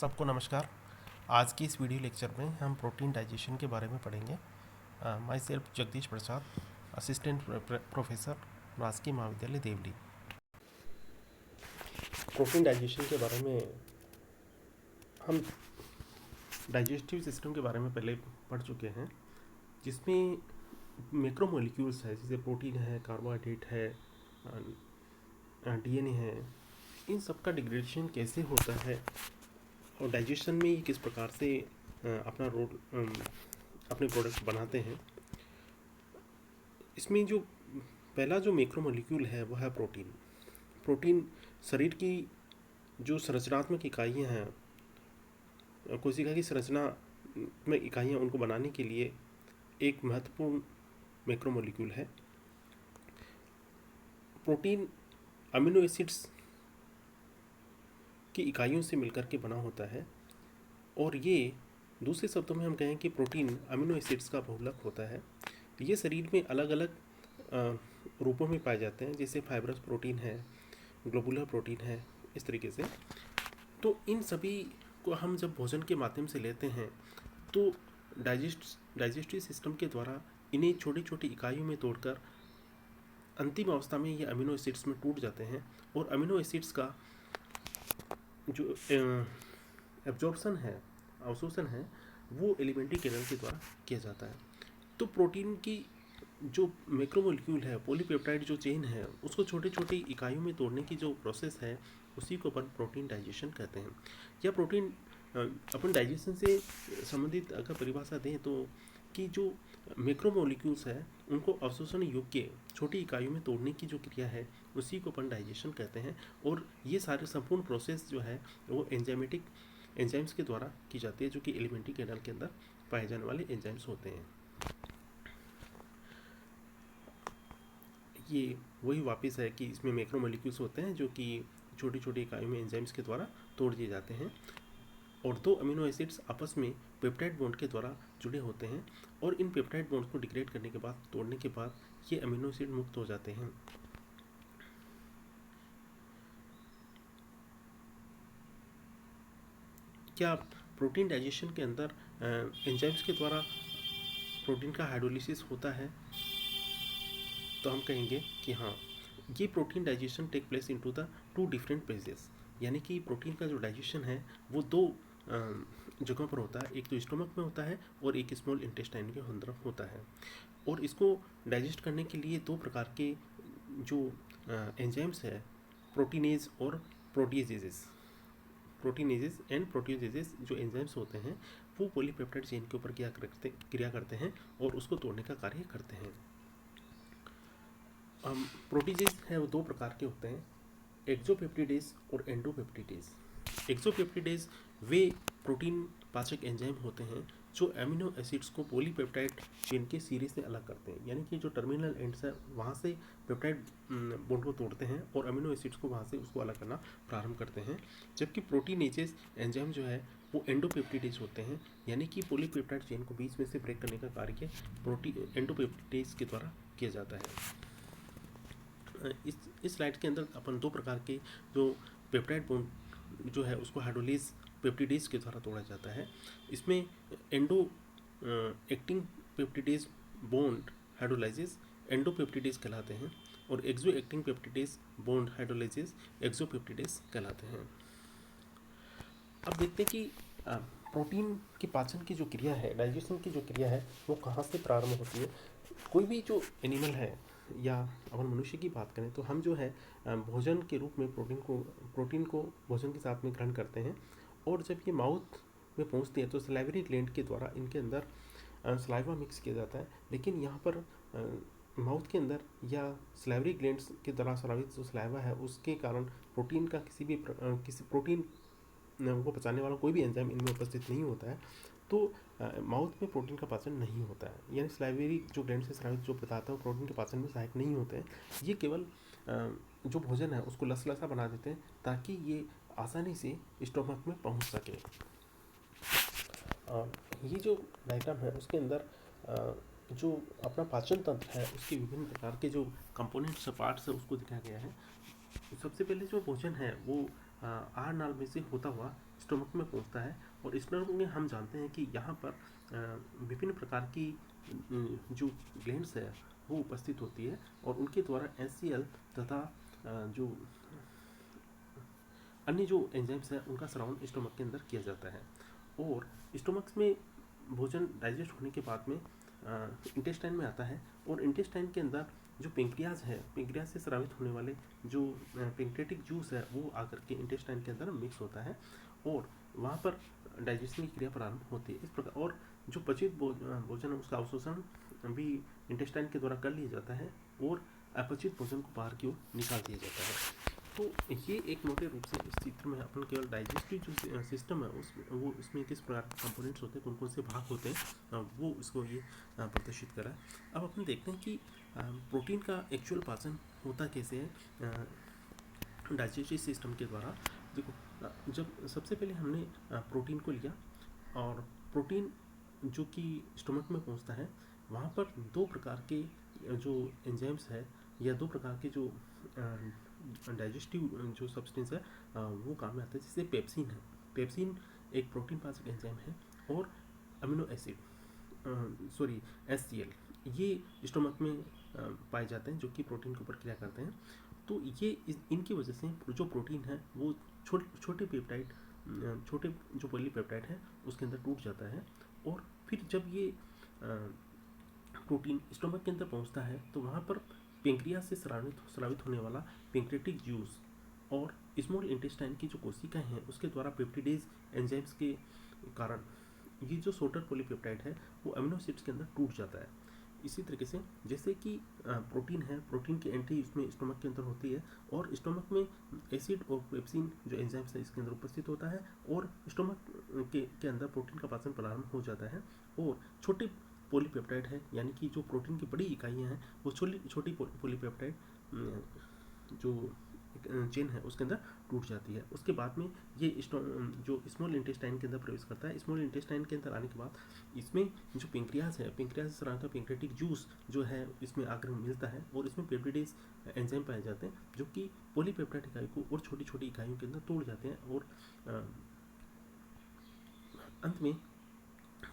सबको नमस्कार। आज की इस वीडियो लेक्चर में हम प्रोटीन डाइजेशन के बारे में पढ़ेंगे। My self Jagdish Prasad, assistant professor, राजकीय महाविद्यालय देवली। प्रोटीन डाइजेशन के बारे में हम डाइजेस्टिव सिस्टम के बारे में पहले पढ़ चुके हैं, जिसमें मैक्रोमोलिक्यूल्स है, जैसे प्रोटीन है, कार्बोहाइड्रेट है, डीएनए है, इन सब का डिग्रेडेशन कैसे होता है और डाइजेशन में ये किस प्रकार से अपना रोल अपने प्रोडक्ट बनाते हैं। इसमें जो पहला जो मैक्रोमोलिक्यूल है वह है प्रोटीन। प्रोटीन शरीर की जो संरचनात्मक इकाइयाँ हैं, कोशिका की संरचना में इकाइयाँ, उनको बनाने के लिए एक महत्वपूर्ण मैक्रोमोलिक्यूल है। प्रोटीन अमीनो एसिड्स की इकाइयों से मिलकर के बना होता है, और ये दूसरे शब्दों में हम कहें कि प्रोटीन अमीनो एसिड्स का बहुलक होता है। ये शरीर में अलग अलग रूपों में पाए जाते हैं, जैसे फाइब्रस प्रोटीन है, ग्लोबुलर प्रोटीन है, इस तरीके से। तो इन सभी को हम जब भोजन के माध्यम से लेते हैं तो डाइजेस्टिव सिस्टम के द्वारा इन्हें छोटी छोटी इकाइयों में तोड़कर अंतिम अवस्था में ये अमीनो एसिड्स में टूट जाते हैं, और अमीनो एसिड्स का जो एब्जॉर्प्शन है, अवशोषण है, वो एलिमेंट्री कैनाल के द्वारा किया जाता है। तो प्रोटीन की जो मैक्रोमोलिक्यूल है, पॉलीपेप्टाइड जो चेन है, उसको छोटी छोटी इकाइयों में तोड़ने की जो प्रोसेस है, उसी को अपन प्रोटीन डाइजेशन कहते हैं। या प्रोटीन अपन डाइजेशन से संबंधित अगर परिभाषा दें तो कि जो मैक्रोमोलिक्यूल्स है उनको अवशोषण योग्य छोटी इकाइयों में तोड़ने की जो क्रिया है, उसी को अपन डाइजेशन कहते हैं। और ये सारे संपूर्ण प्रोसेस जो है वो एंजाइम्स के द्वारा की जाती है, जो कि एलिमेंट्री कैनाल के अंदर पाए जाने वाले एंजाइम्स होते हैं। ये वही वापस है कि इसमें मैक्रोमोलिक्यूल्स होते हैं जो कि छोटी छोटी इकाइयों में एंजाइम्स के द्वारा तोड़ दिए जाते हैं, और दो अमीनो एसिड्स आपस में पेप्टाइड बॉन्ड के द्वारा जुड़े होते हैं, और इन पेप्टाइड बॉन्ड को डिग्रेड करने के बाद, तोड़ने के बाद, ये अमीनो एसिड मुक्त हो जाते हैं। क्या प्रोटीन डाइजेशन के अंदर एंजाइम्स के द्वारा प्रोटीन का हाइड्रोलिसिस होता है? तो हम कहेंगे कि हाँ, ये protein digestion take place into the two different phases. यानी कि प्रोटीन का जो डाइजेशन है वो दो जगहों पर होता है, एक तो स्टोमक में होता है और एक स्मॉल इंटेस्टाइन के अंदर होता है। और इसको डाइजेस्ट करने के लिए दो प्रकार के जो एंजाइम्स है, प्रोटीनेज और प्रोटीजेजेस, प्रोटीनेजेस एंड प्रोटीजेजेस जो एंजाइम्स होते हैं, वो पॉलीपेप्टाइड चेन के ऊपर क्रिया करते हैं और उसको तोड़ने का कार्य करते हैं। प्रोटीजेज है वो दो प्रकार के होते हैं, एक्सोपेप्टिडेज और एंडोपेप्टिडेज। एक्सोपेप्टिडेज वे प्रोटीन पाचक एंजाइम होते हैं जो एमिनो एसिड्स को पॉलीपेप्टाइड चेन के सिरे से अलग करते हैं, यानी कि जो टर्मिनल एंड्स है वहाँ से पेप्टाइड बॉन्ड को तोड़ते हैं और अमीनो एसिड्स को वहाँ से उसको अलग करना प्रारंभ करते हैं। जबकि प्रोटीनेजेस एंजाइम जो है वो एंडोपेप्टिडेज होते हैं, यानी कि पॉलीपेप्टाइड चेन को बीच में से ब्रेक करने का कार्य एंडोपेप्टिडेज के द्वारा किया जाता है। इस स्लाइड के अंदर अपन दो प्रकार के जो पेप्टाइड बॉन्ड जो है उसको हाइड्रोलिस पेप्टिडेज के द्वारा तोड़ा जाता है। इसमें endo acting peptidase bond hydrolysis endopeptidase कहलाते हैं, और exo acting peptidase bond hydrolysis exopeptidase कहलाते हैं। अब देखते हैं कि प्रोटीन के पाचन की जो क्रिया है, डाइजेशन की जो क्रिया है, वो कहाँ से प्रारंभ होती है। कोई भी जो एनिमल है या अगर मनुष्य की बात करें तो हम जो है भोजन के रूप में प्रोटीन को भोजन के साथ में ग्रहण करते हैं, और जब ये माउथ में पहुंचती है तो सलाइवरी ग्लैंड के द्वारा इनके अंदर सलाइवा मिक्स किया जाता है। लेकिन यहाँ पर माउथ के अंदर या सलाइवरी ग्लैंड्स के द्वारा स्रावित जो सलाइवा है उसके कारण प्रोटीन का किसी प्रोटीन को पचाने वाला कोई भी एंजाइम इनमें उपस्थित नहीं होता है, तो माउथ में प्रोटीन का पाचन नहीं होता है। यानी सलाइवरी जो ग्लैंड से स्रावित जो पदार्थ है वो प्रोटीन के पाचन में सहायक नहीं होते हैं। ये केवल जो भोजन है उसको लसलसा बना देते हैं ताकि ये आसानी से स्टोमक में पहुंच सके। ये जो डायग्राम है उसके अंदर जो अपना पाचन तंत्र है उसके विभिन्न प्रकार के जो कंपोनेंट्स पार्ट्स है उसको दिखाया गया है। सबसे पहले जो भोजन है वो आहार नाल में से होता हुआ स्टमक में पहुंचता है। और स्टमक में हम जानते हैं कि यहाँ पर विभिन्न प्रकार की जो ग्लैंड्स है वो उपस्थित होती है और उनके द्वारा HCl तथा जो अन्य जो एंजाइम्स है उनका स्रावन स्टमक के अंदर किया जाता है। और स्टमक में भोजन डाइजेस्ट होने के बाद में इंटेस्टाइन में आता है और इंटेस्टाइन के अंदर जो पेंक्रियाज है, पेंक्रियाज से स्रावित होने वाले जो पेंक्रियाटिक जूस है वो आकर के इंटेस्टाइन के अंदर मिक्स होता है और वहाँ पर डाइजेशन की क्रिया प्रारंभ होती है। इस प्रकार और जो पचित भोजन है उसका अवशोषण भी इंटेस्टाइन के द्वारा कर लिया जाता है और अपचित भोजन को बाहर की ओर निकाल दिया जाता है। तो ये एक मोटे रूप से इस चित्र में अपन केवल डाइजेस्टिव जो सिस्टम है वो इसमें किस प्रकार के कंपोनेंट्स होते हैं, कौन कौन से भाग होते हैं, वो इसको ये प्रदर्शित करा है। अब अपन देखते हैं कि प्रोटीन का एक्चुअल पाचन होता कैसे है डाइजेस्टिव सिस्टम के द्वारा। देखो जब सबसे पहले हमने प्रोटीन को लिया और प्रोटीन जो कि स्टमक में पहुंचता है वहाँ पर दो प्रकार के जो एंजाइम्स है या दो प्रकार के जो डाइजेस्टिव जो सब्सटेंस है वो काम में आता है। जैसे पेप्सिन है, पेप्सिन एक प्रोटीन पाचक एंजाइम है और अमीनो एसिड HCl ये स्टमक में पाए जाते हैं जो कि प्रोटीन के ऊपर क्रिया करते हैं। तो ये इनकी वजह से जो प्रोटीन है वो छोटे पेप्टाइड, छोटे जो पॉलीपेप्टाइड है उसके अंदर टूट जाता है और फिर जब ये प्रोटीन स्टमक के अंदर पहुंचता है तो वहाँ पर पेंक्रियाज से स्रावित होने वाला पेंक्रियाटिक जूस और स्मॉल इंटेस्टाइन की जो कोशिकाएं हैं उसके द्वारा पेप्टिडेज एंजाइम्स के कारण ये जो शॉर्टर पॉलीपेप्टाइड है वो अमीनो एसिड्स के अंदर टूट जाता है। इसी तरीके से जैसे कि प्रोटीन है, प्रोटीन की एंट्री इसमें स्टमक के अंदर होती है और स्टमक में एसिड और पेप्सिन जो एंजाइम्स है इसके अंदर उपस्थित होता है और स्टमक के अंदर प्रोटीन का पाचन प्रारंभ हो जाता है और छोटे पॉलीपेप्टाइड है यानी कि जो प्रोटीन की बड़ी इकाइयाँ हैं वो छोटी पॉलीपेप्टाइड जो चेन है उसके अंदर टूट जाती है। उसके बाद में ये जो स्मॉल इंटेस्टाइन के अंदर प्रवेश करता है। स्मॉल इंटेस्टाइन के अंदर आने के बाद इसमें जो पेंक्रियाज है, पेंक्रियाज से स्रावित पेंक्रियाटिक जूस जो है इसमें आकर मिलता है और इसमें पेप्टिडेज एंजाइम पाए जाते हैं जो कि पॉलीपेप्टाइड इकाई को और छोटी छोटी इकाइयों के अंदर तोड़ जाते हैं और अंत में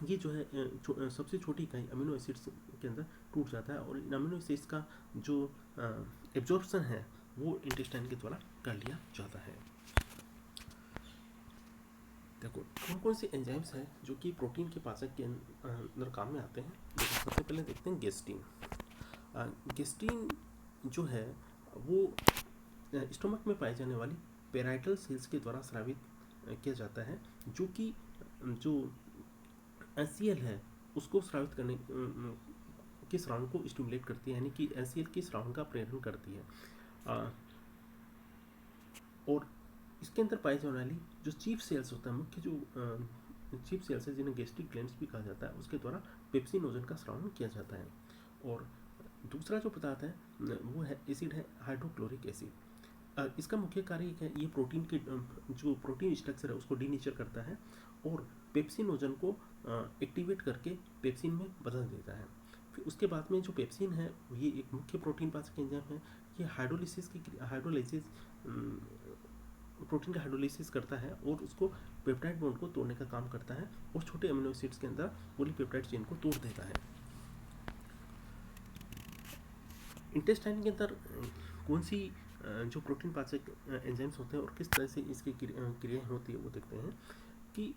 ये जो है सबसे छोटी इकाई अमीनो एसिड्स के अंदर टूट जाता है और इन अमीनो एसिड्स का जो एब्जॉर्प्शन है वो इंटेस्टाइन के द्वारा कर लिया जाता है। देखो कौन कौन से एंजाइम्स हैं जो कि प्रोटीन के पाचक के अंदर काम में आते हैं। देखो सबसे पहले देखते हैं गेस्टीन। गेस्टीन जो है वो स्टमक में पाई जाने वाली पेराइटल सेल्स के द्वारा स्रावित किया जाता है जो कि जो HCl है उसको स्रावित करने के स्रावन को स्टिमुलेट करती है यानी कि HCl के स्रावन का प्रेरण करती है। और इसके अंदर पाई जाने वाली जो चीफ सेल्स होता है, मुख्य जो चीफ सेल्स है जिन्हें गैस्ट्रिक ग्लैंड्स भी कहा जाता है, उसके द्वारा पेप्सिनोजन का स्रावन किया जाता है। और दूसरा जो पदार्थ है वो है एसिड है हाइड्रोक्लोरिक एसिड। इसका मुख्य कार्य है ये प्रोटीन के जो प्रोटीन स्ट्रक्चर है उसको डीनेचर करता है और पेप्सिनोजन को एक्टिवेट करके पेप्सिन में बदल देता है। फिर उसके बाद में जो पेप्सिन है ये एक मुख्य प्रोटीन पाचक एंजाइम है। ये हाइड्रोलिसिस प्रोटीन का हाइड्रोलिसिस करता है और उसको पेप्टाइड बॉन्ड को तोड़ने का काम करता है और छोटे अमीनो एसिड्स के अंदर पॉलीपेप्टाइड चेन को तोड़ देता है। इंटेस्टाइन के अंदर कौन सी जो प्रोटीन पाचक एंजाइम्स होते हैं और किस तरह से इसकी क्रियाएं होती है वो देखते हैं कि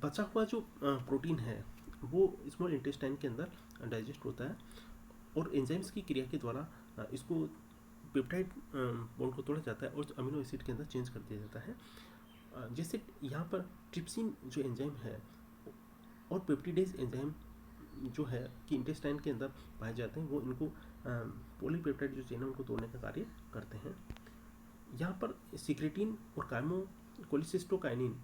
बचा हुआ जो प्रोटीन है वो स्मॉल इंटेस्टाइन के अंदर डाइजेस्ट होता है और एंजाइम्स की क्रिया के द्वारा इसको पेप्टाइड बॉन्ड को तोड़ा जाता है और अमीनो एसिड के अंदर चेंज कर दिया जाता है। जैसे यहाँ पर ट्रिप्सिन जो एंजाइम है और पेप्टिडेज एंजाइम जो है कि इंटेस्टाइन के अंदर पाए जाते हैं वो इनको पॉलीपेप्टाइड जो चेन है उनको तोड़ने का कार्य करते हैं। यहाँ पर सिक्रेटिन और काइमोकोलिसिस्टोकाइनिन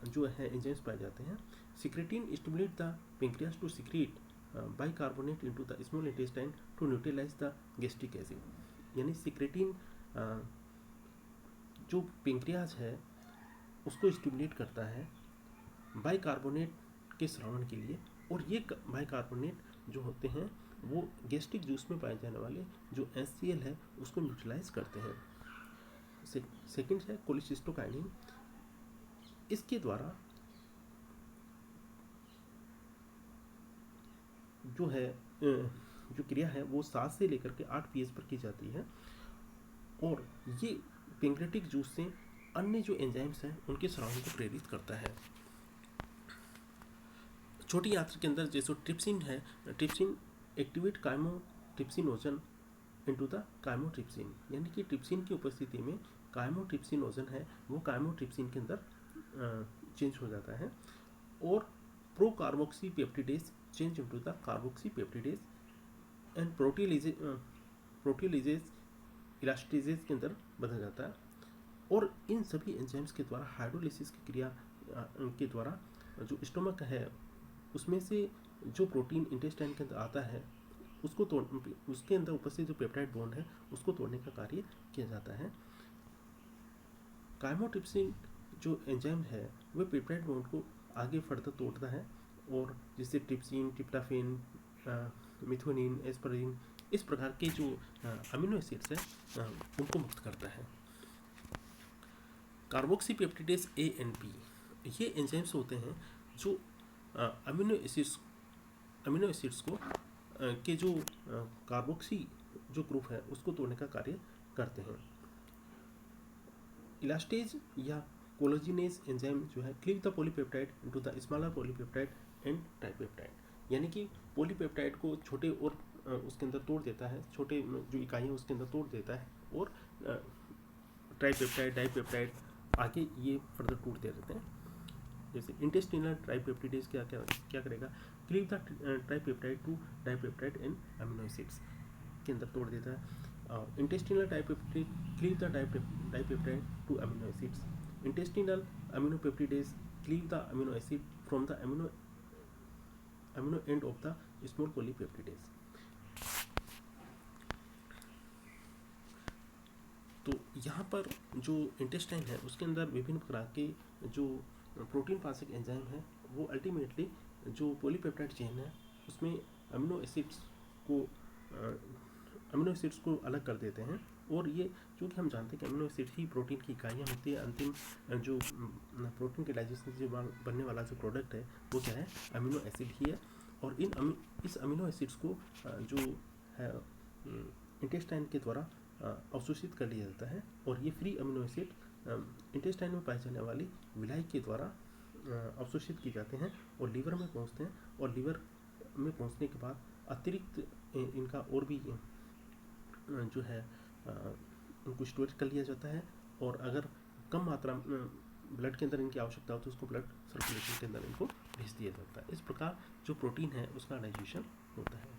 जो है एंजाइम्स पाए जाते हैं। Secretin stimulate the pancreas to secrete bicarbonate into the small intestine to neutralise the gastric acid. यानी सिक्रेटिन जो पेंक्रियाज है उसको स्टिमुलेट करता है बाइकार्बोनेट के स्रावन के लिए और ये बाइकार्बोनेट जो होते हैं वो गैस्ट्रिक जूस में पाए जाने वाले जो HCl है उसको न्यूट्रलाइज करते हैं। सेकंड है कोलिसिस्टोकाइनिन। इसके द्वारा जो है जो क्रिया है वो 7 से लेकर के 8 pH पर की जाती है और ये पेंक्रेटिक जूस से अन्य जो एंजाइम्स हैं उनके स्राव को प्रेरित करता है। छोटी आंत्र के अंदर जैसे ट्रिप्सिन है, trypsin activate chymotrypsinogen into the chymotrypsin, यानी कि ट्रिप्सिन की उपस्थिति में काइमोट्रिप्सिनोजन है वो काइमोट्रिप्सिन के अंदर चेंज हो जाता है और procarboxypeptidase change into the carboxypeptidase and proelastases elastases के अंदर बदल जाता है और इन सभी एंजाइम्स के द्वारा हाइड्रोलिसिस की क्रिया के द्वारा जो स्टोमक है उसमें से जो प्रोटीन इंटेस्टाइन के अंदर आता है उसको उसके अंदर उपस्थित जो पेप्टाइड बॉन्ड है उसको तोड़ने का कार्य किया जाता है। काइमोट्रिप्सिन जो एंजाइम है वह पेप्टाइड बॉन्ड को आगे फर्दर तोड़ता है और जिससे ट्रिप्सिन, ट्रिप्टाफेन, मिथोनिन, एस्परिन इस प्रकार के जो अमीनो एसिड्स हैं उनको मुक्त करता है। Carboxypeptidase A and B ये एंजाइम्स होते हैं जो अमीनो एसिड्स को के जो कार्बोक्सी जो ग्रुप है उसको तोड़ने का कार्य करते हैं। इलास्टेज या कोलाजिनेज एंजाइम जो है cleave the polypeptide into the smaller polypeptide and tripeptide, यानी कि पॉलीपेप्टाइड को छोटे और उसके अंदर तोड़ देता है, छोटे जो इकाइयाँ उसके अंदर तोड़ देता है और ट्राइपेप्टाइड, डाइपेप्टाइड आगे ये फर्दर टूट दे देते हैं। जैसे इंटेस्टिनल ट्राइपेप्टिडेज क्या करेगा, cleave the tripeptide to dipeptide and amino acids के अंदर तोड़ देता है। Intestinal dipeptidase cleave the dipeptide to amino acids. Intestinal aminopeptidase cleave the amino acid from the amino end of the small polypeptidase. तो यहाँ पर जो इंटेस्टाइन है उसके अंदर विभिन्न प्रकार के जो प्रोटीन पाचक एंजाइम है वो अल्टीमेटली जो पॉलीपेप्टाइड चेन है उसमें अमीनो एसिड्स को अलग कर देते हैं और ये चूँकि हम जानते हैं कि अमीनो एसिड ही प्रोटीन की इकाइयाँ होती है, अंतिम जो प्रोटीन के डाइजेशन से बनने वाला जो प्रोडक्ट है वो क्या है, अमीनो एसिड ही है। और इस अमीनो एसिड्स को जो है इंटेस्टाइन के द्वारा अवशोषित कर लिया जाता है और ये फ्री अमीनो एसिड इंटेस्टाइन में पाए जाने वाली विलाई के द्वारा अवशोषित किए जाते हैं और लीवर में पहुंचते हैं और लीवर में पहुंचने के बाद अतिरिक्त इनका और भी जो है उनको स्टोर कर लिया जाता है और अगर कम मात्रा में ब्लड के अंदर इनकी आवश्यकता हो तो उसको ब्लड सर्कुलेशन के अंदर इनको भेज दिया जाता है। इस प्रकार जो प्रोटीन है उसका डाइजेशन होता है।